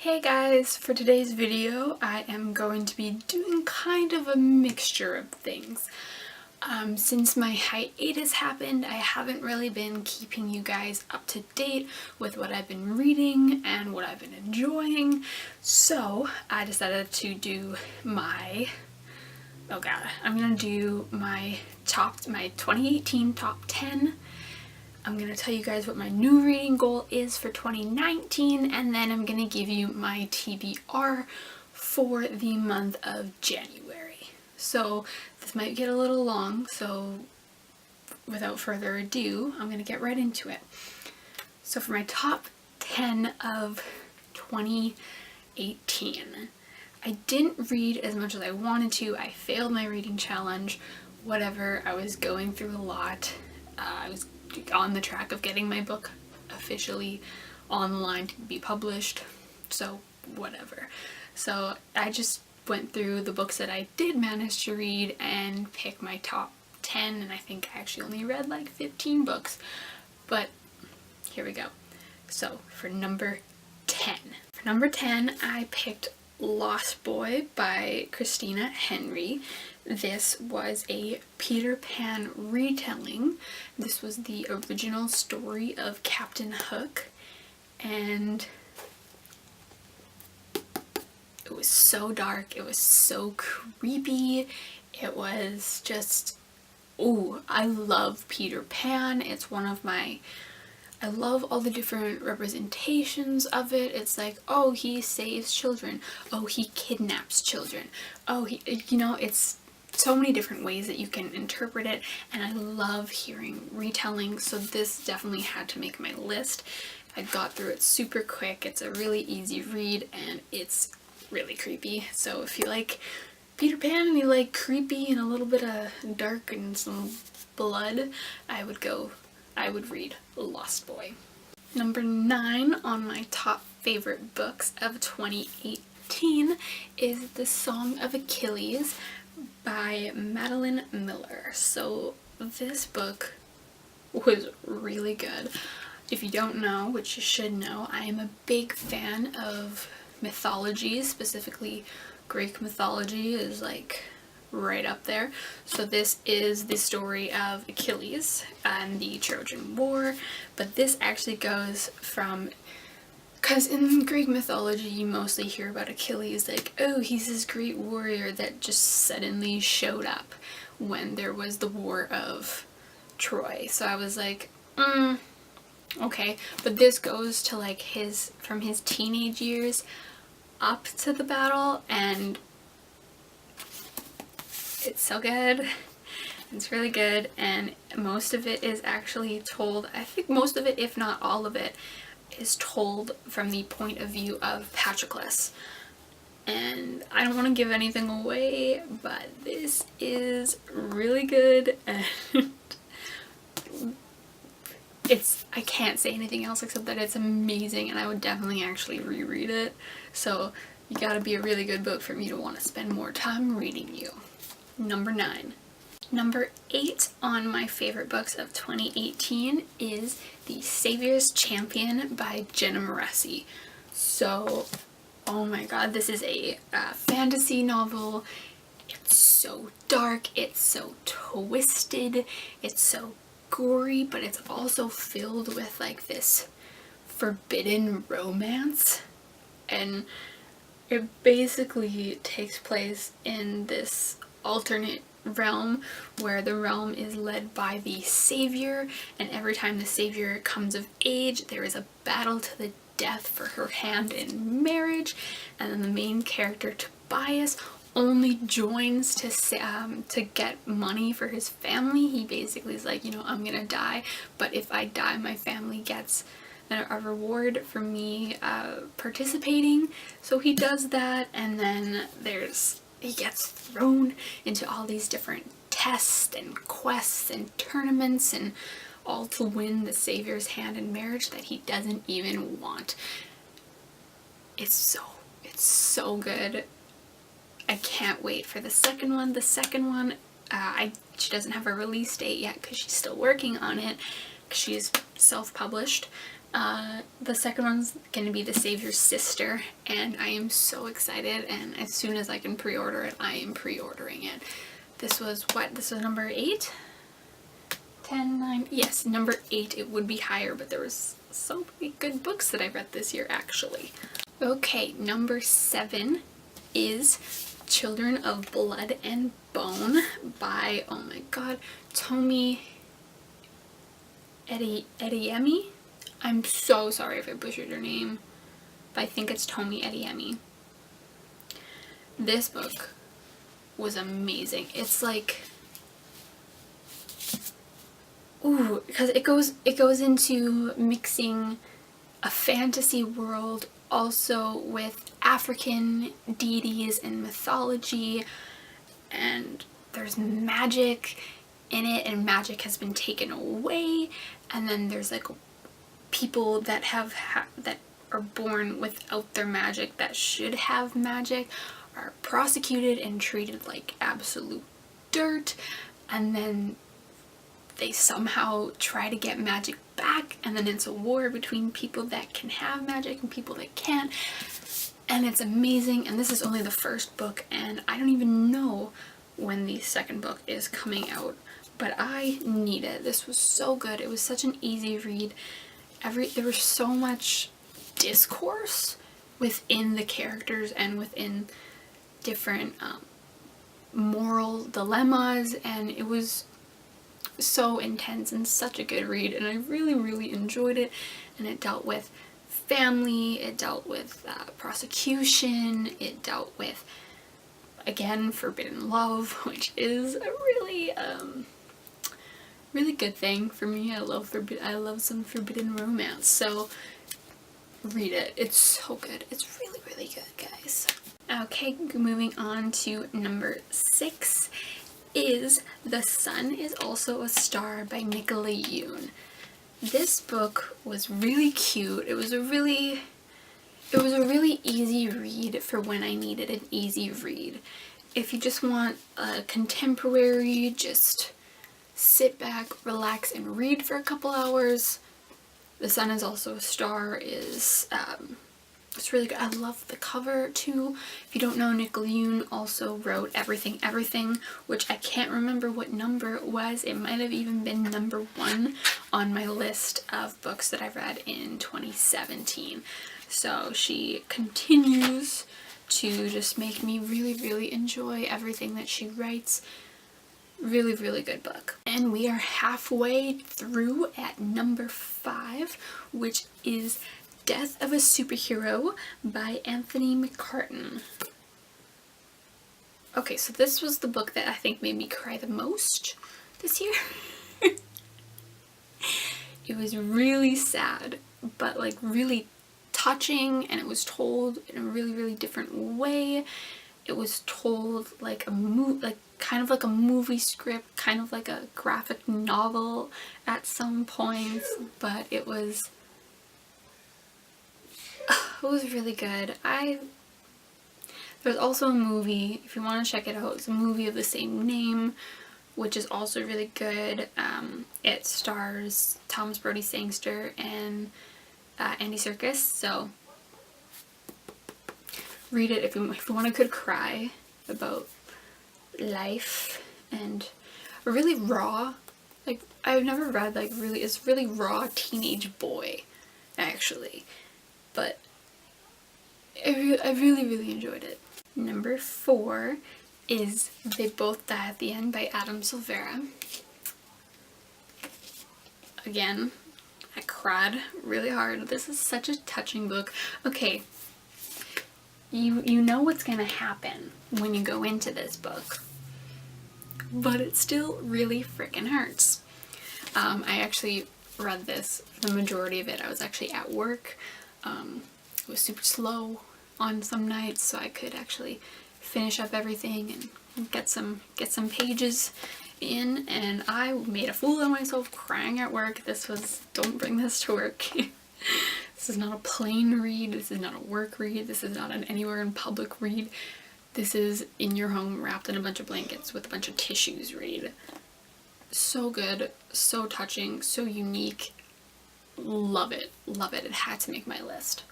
Hey guys, for today's video I am going to be doing kind of a mixture of things. Since my hiatus happened, I haven't really been keeping you guys up to date with what I've been reading and what I've been enjoying, so I decided to do I'm gonna do my 2018 top 10. I'm going to tell you guys what my new reading goal is for 2019, and then I'm going to give you my TBR for the month of January. So this might get a little long, so without further ado, I'm going to get right into it. So for my top 10 of 2018, I didn't read as much as I wanted to. I failed my reading challenge, whatever. I was going through a lot. I was on the track of getting my book officially online to be published, so whatever. So I just went through the books that I did manage to read and pick my top 10, and I think I actually only read like 15 books, but here we go. So for number 10, I picked Lost Boy by Christina Henry. This was a Peter Pan retelling. This was the original story of Captain Hook, and it was so dark, it was so creepy, it was just, ooh, I love Peter Pan. It's one of my, I love all the different representations of it. It's like, oh, he saves children, oh, he kidnaps children, oh, it's so many different ways that you can interpret it, and I love hearing retelling, so this definitely had to make my list. I got through it super quick. It's a really easy read, and it's really creepy. So if you like Peter Pan and you like creepy and a little bit of dark and some blood, I would read Lost Boy. Number 9 on my top favorite books of 2018 is The Song of Achilles by Madeline Miller. So this book was really good. If you don't know, which you should know, I am a big fan of mythology, specifically Greek mythology is like right up there. So this is the story of Achilles and the Trojan War, but this actually goes from, because in Greek mythology you mostly hear about Achilles like, oh, he's this great warrior that just suddenly showed up when there was the War of Troy. So I was like, okay. But this goes to like from his teenage years up to the battle, and it's so good. It's really good, and most of it is actually told, I think most of it, if not all of it, is told from the point of view of Patroclus. And I don't want to give anything away, but this is really good, and I can't say anything else except that it's amazing, and I would definitely actually reread it. So you gotta be a really good book for me to want to spend more time reading you. Number 9. Number 8 on my favorite books of 2018 is The Savior's Champion by Jenna Maressi. So, oh my god, this is a fantasy novel. It's so dark, it's so twisted, it's so gory, but it's also filled with like this forbidden romance, and it basically takes place in this alternate realm where the realm is led by the savior, and every time the savior comes of age there is a battle to the death for her hand in marriage, and then the main character Tobias only joins to get money for his family. He basically is like, I'm gonna die, but if I die my family gets a reward for me participating. So he does that, and then he gets thrown into all these different tests and quests and tournaments, and all to win the savior's hand in marriage that he doesn't even want. It's so good. I can't wait for the second one. The second one, she doesn't have a release date yet because she's still working on it. She's self-published, The second one's going to be The Savior's Sister, and I am so excited, and as soon as I can pre-order it, I am pre-ordering it. This was what? This was number 8? 10, 9? Yes, number 8. It would be higher, but there was so many good books that I read this year, actually. Okay, number 7 is Children of Blood and Bone by, oh my god, Tomi Adeyemi? I'm so sorry if I butchered her name, but I think it's Tomi Adeyemi. This book was amazing. It's like, ooh, because it goes into mixing a fantasy world also with African deities and mythology, and there's magic in it, and magic has been taken away, and then there's like people that that are born without their magic that should have magic are prosecuted and treated like absolute dirt, and then they somehow try to get magic back, and then it's a war between people that can have magic and people that can't, and it's amazing. And this is only the first book, and I don't even know when the second book is coming out, but I need it. This was so good. It was such an easy read. There was so much discourse within the characters and within different moral dilemmas, and it was so intense and such a good read, and I really, really enjoyed it. And it dealt with family, it dealt with prosecution, it dealt with, again, forbidden love, which is a really really good thing for me. I love some forbidden romance, so read it. It's so good. It's really, really good, guys. Okay, moving on to number 6 is The Sun Is Also a Star by Nicola Yoon. This book was really cute. It was a really easy read for when I needed an easy read. If you just want a contemporary, just sit back, relax, and read for a couple hours, The Sun Is Also a Star is it's really good. I love the cover too. If you don't know, Nicola Yoon also wrote Everything Everything, which I can't remember what number it was. It might have even been number 1 on my list of books that I read in 2017. So she continues to just make me really, really enjoy everything that she writes. Really, really good book. And we are halfway through at number 5, which is Death of a Superhero by Anthony McCartan. Okay, so this was the book that I think made me cry the most this year. It was really sad, but like really touching, and it was told in a really, really different way. It was told like kind of like a movie script, kind of like a graphic novel at some points, but it was really good. There's also a movie, if you want to check it out. It's a movie of the same name, which is also really good. It stars Thomas Brody Sangster and Andy Serkis, so read it if you want a good cry about life and a really raw, like I've never read like it's really raw teenage boy actually, but I really, really enjoyed it. Number 4 is They Both Die at the End by Adam Silvera. Again, I cried really hard. This is such a touching book. Okay, you know what's gonna happen when you go into this book, but it still really freaking hurts. I actually read this, the majority of it, I was actually at work. It was super slow on some nights, so I could actually finish up everything and get some pages in, and I made a fool of myself crying at work. Don't bring this to work. This is not a plain read, this is not a work read, this is not an anywhere in public read. This is in your home wrapped in a bunch of blankets with a bunch of tissues read. So good, so touching, so unique. love it, love it. It had to make my list.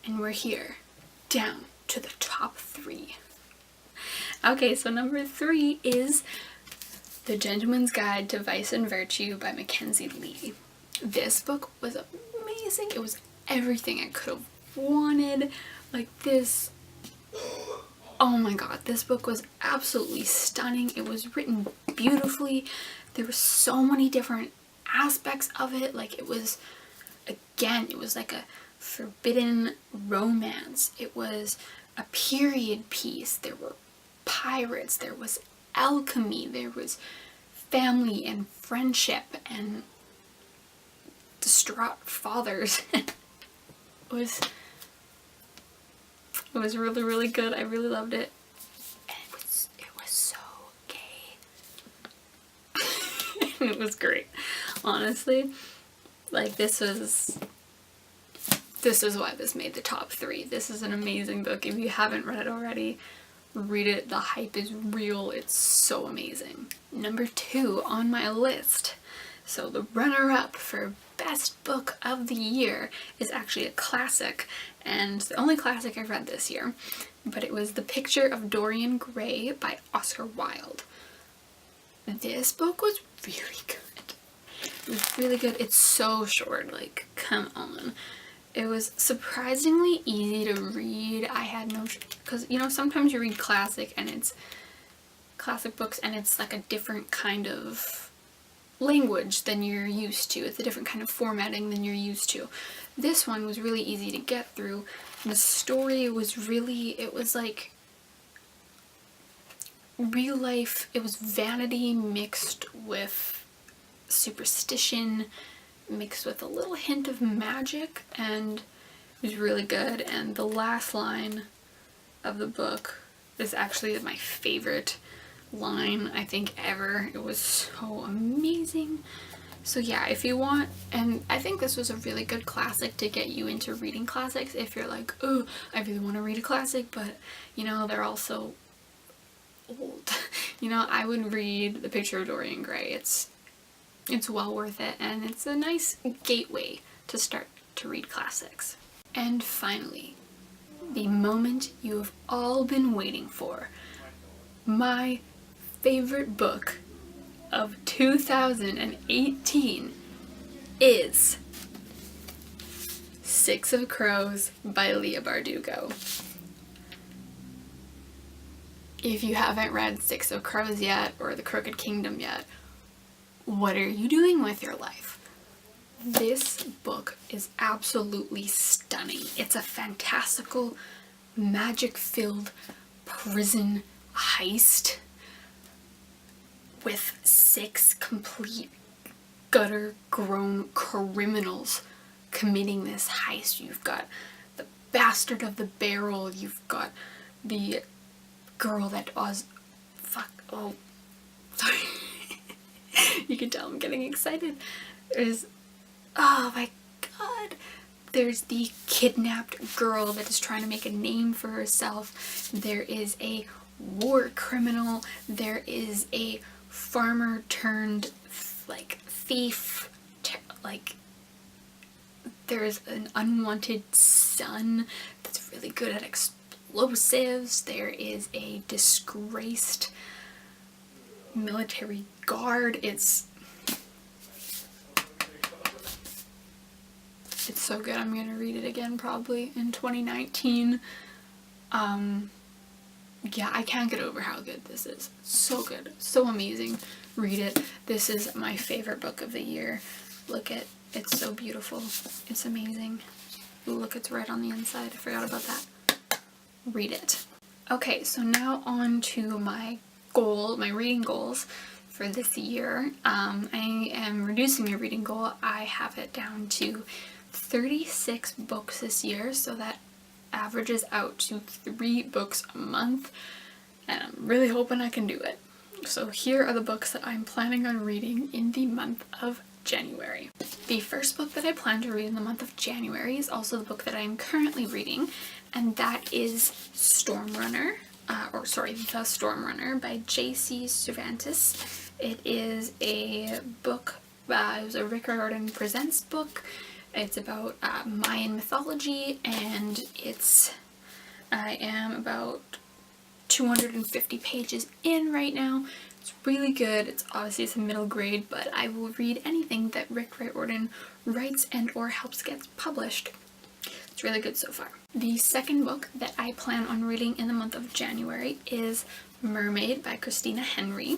And we're here, down to the top 3. Okay, so number 3 is The Gentleman's Guide to Vice and Virtue by Mackenzie Lee. This book was amazing. It was everything I could have wanted. Like this, oh my god, this book was absolutely stunning. It was written beautifully. There were so many different aspects of it. Like it was, again, it was like a forbidden romance. It was a period piece. There were pirates. There was alchemy. There was family and friendship and distraught fathers. It was really, really good. I really loved it. And it was so gay. And it was great. Honestly, like this is why this made the top 3. This is an amazing book. If you haven't read it already, read it. The hype is real. It's so amazing. Number 2 on my list. So the runner-up for best book of the year is actually a classic, and the only classic I've read this year, but it was The Picture of Dorian Gray by Oscar Wilde. This book was really good. It was really good. It's so short, like, come on. It was surprisingly easy to read. I had no, because, you know, sometimes you read classic books and it's like a different kind of language than you're used to. It's a different kind of formatting than you're used to. This one was really easy to get through. The story was really, it was like real life. It was vanity mixed with superstition, mixed with a little hint of magic, and it was really good. And the last line of the book is actually my favorite line I think ever. It was so amazing. So yeah, if you want, and I think this was a really good classic to get you into reading classics if you're like, oh, I really want to read a classic, but you know, they're also old. You know, I would read The Picture of Dorian Gray. It's well worth it, and it's a nice gateway to start to read classics. And finally, the moment you have all been waiting for, my favorite book of 2018 is Six of Crows by Leigh Bardugo. If you haven't read Six of Crows yet, or The Crooked Kingdom yet, what are you doing with your life? This book is absolutely stunning. It's a fantastical, magic-filled prison heist with 6 complete gutter-grown criminals committing this heist. You've got the bastard of the barrel, you've got the girl that sorry. You can tell I'm getting excited. Oh my god. There's the kidnapped girl that is trying to make a name for herself. There is a war criminal. There is a farmer turned like thief. Like there's an unwanted son that's really good at explosives. There is a disgraced military guard. It's so good. I'm gonna read it again probably in 2019. Yeah, I can't get over how good this is. So good. So amazing. Read it. This is my favorite book of the year. Look at, it's so beautiful. It's amazing. Ooh, look, it's right on the inside. I forgot about that. Read it. Okay, so now on to my reading goals for this year. I am reducing my reading goal. I have it down to 36 books this year, so that averages out to 3 books a month, and I'm really hoping I can do it. So here are the books that I'm planning on reading in the month of January. The first book that I plan to read in the month of January is also the book that I am currently reading, and that is The Storm Runner by J.C. Cervantes. It is a book It was a Rick Riordan Presents book. It's about Mayan mythology, and I am about 250 pages in right now. It's really good. It's a middle grade, but I will read anything that Rick Riordan writes and or helps get published. It's really good so far. The second book that I plan on reading in the month of January is Mermaid by Christina Henry.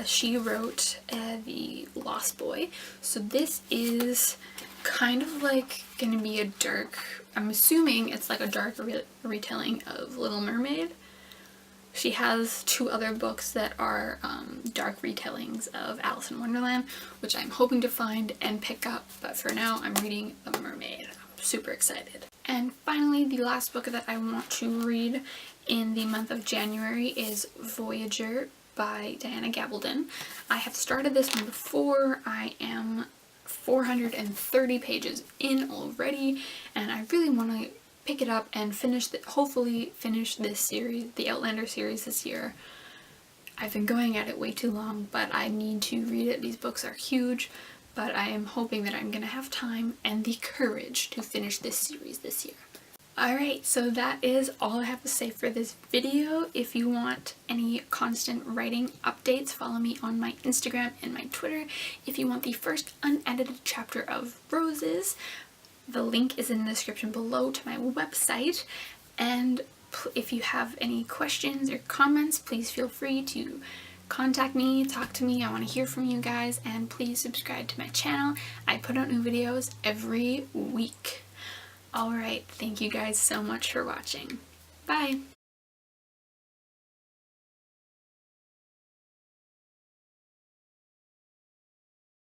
She wrote The Lost Boy, so this is kind of like gonna be a dark, I'm assuming it's like a dark retelling of Little Mermaid. She has 2 other books that are dark retellings of Alice in Wonderland, which I'm hoping to find and pick up, but for now I'm reading The Mermaid. I'm super excited. And finally, the last book that I want to read in the month of January is Voyager by Diana Gabaldon. I have started this one before. I am 430 pages in already, and I really want to pick it up and hopefully finish this series, the Outlander series, this year. I've been going at it way too long, but I need to read it. These books are huge, but I am hoping that I'm gonna have time and the courage to finish this series this year. Alright, so that is all I have to say for this video. If you want any constant writing updates, follow me on my Instagram and my Twitter. If you want the first unedited chapter of Roses, the link is in the description below to my website. And if you have any questions or comments, please feel free to contact me, talk to me. I want to hear from you guys, and please subscribe to my channel. I put out new videos every week. Alright, thank you guys so much for watching. Bye!